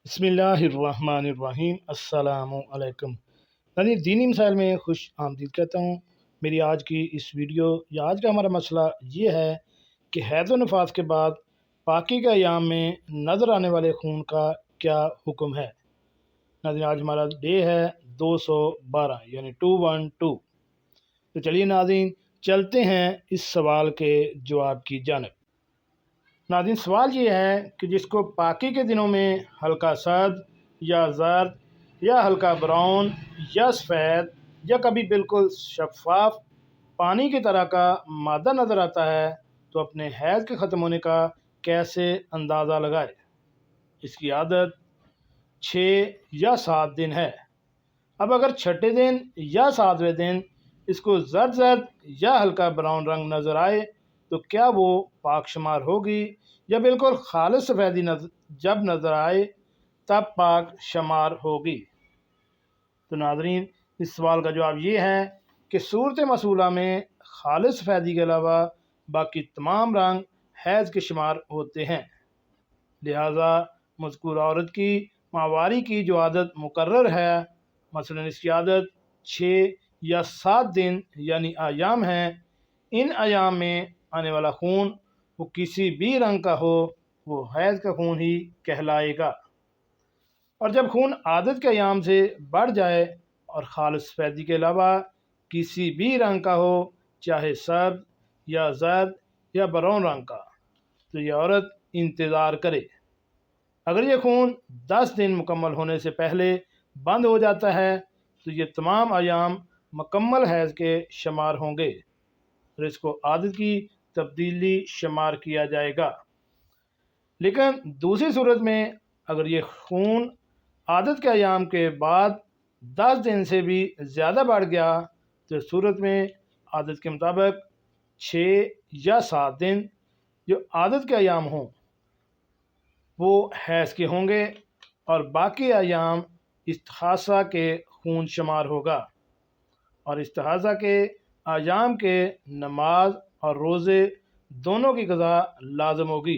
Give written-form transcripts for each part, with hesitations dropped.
बिस्मिल्लाहिर्रहमानिर्रहीम। अस्सलामु अलैकुम। नाज़रीन, दीनी मिसाइल में खुश आमदीद कहता हूँ। मेरी आज की इस वीडियो या आज का हमारा मसला ये है कि हैज़ व नफास के बाद पाकी के अयाम में नज़र आने वाले खून का क्या हुक्म है। नाज़रीन, आज हमारा डे है 212 यानी 212। तो चलिए नाज़रीन, चलते हैं इस सवाल के जवाब की जानिब। नाज़रीन, सवाल ये है कि जिसको पाकी के दिनों में हल्का सर्द या जर्द या हल्का ब्राउन या सफ़ेद या कभी बिल्कुल शफाफ पानी की तरह का मादा नज़र आता है, तो अपने हैज़ के ख़त्म होने का कैसे अंदाज़ा लगाए। इसकी आदत 6 या 7 दिन है। अब अगर छठे दिन या 7वें दिन इसको जर्द जर्द या हल्का ब्राउन रंग नज़र आए, तो क्या वो पाक शुमार होगी, या बिल्कुल खालिस सफ़ेदी जब नज़र आए तब पाक शुमार होगी। तो नाज़रीन, इस सवाल का जवाब ये है कि सूरत मसूला में खालिस सफ़ेदी के अलावा बाकी तमाम रंग हैज़ के शुमार होते हैं। लिहाजा मज़कूर औरत की माहवारी की जो आदत मुकर्रर है, मसलन इसकी आदत 6 या 7 दिन यानी अयाम हैं, इन अयाम में आने वाला खून वो किसी भी रंग का हो, वो हैज़ का खून ही कहलाएगा। और जब खून आदत के अयाम से बढ़ जाए और खालिस सफ़ेदी के अलावा किसी भी रंग का हो, चाहे सर्द या जर्द या ब्राउन रंग का, तो ये औरत इंतज़ार करे। अगर ये खून 10 दिन मुकम्मल होने से पहले बंद हो जाता है, तो ये तमाम अयाम मुकम्मल हैज़ के शुमार होंगे और इसको आदत की तब्दीली शुमार किया जाएगा। लेकिन दूसरी सूरत में अगर ये खून आदत के अयाम के बाद 10 दिन से भी ज़्यादा बढ़ गया, तो सूरत में आदत के मुताबिक 6 या 7 दिन जो आदत के अयाम हों वो हैज़ के होंगे और बाकी अयाम इस्तिहासा के खून शुमार होगा। और इस्तिहासा के अयाम के नमाज और रोज़े दोनों की क़ज़ा लाजम होगी,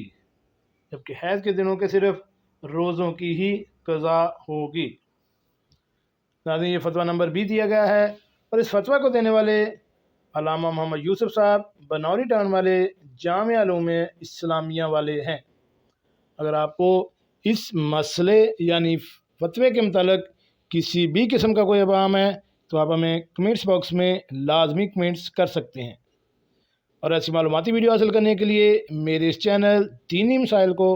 जबकि हैज़ के दिनों के सिर्फ रोज़ों की ही क़ज़ा होगी। नाज़रीन, ये फतवा नंबर भी दिया गया है और इस फतवा को देने वाले अल्लामा मोहम्मद यूसुफ साहब बनौरी टाउन वाले जामिया उलूम इस्लामिया वाले हैं। अगर आपको इस मसले यानी फतवे के मुतालिक किसी भी किस्म का कोई अवाम है, तो आप हमें कमेंट्स बॉक्स में लाजमी कमेंट्स कर सकते हैं। और ऐसी मालूमाती वीडियो हासिल करने के लिए मेरे इस चैनल दीनी मसाइल को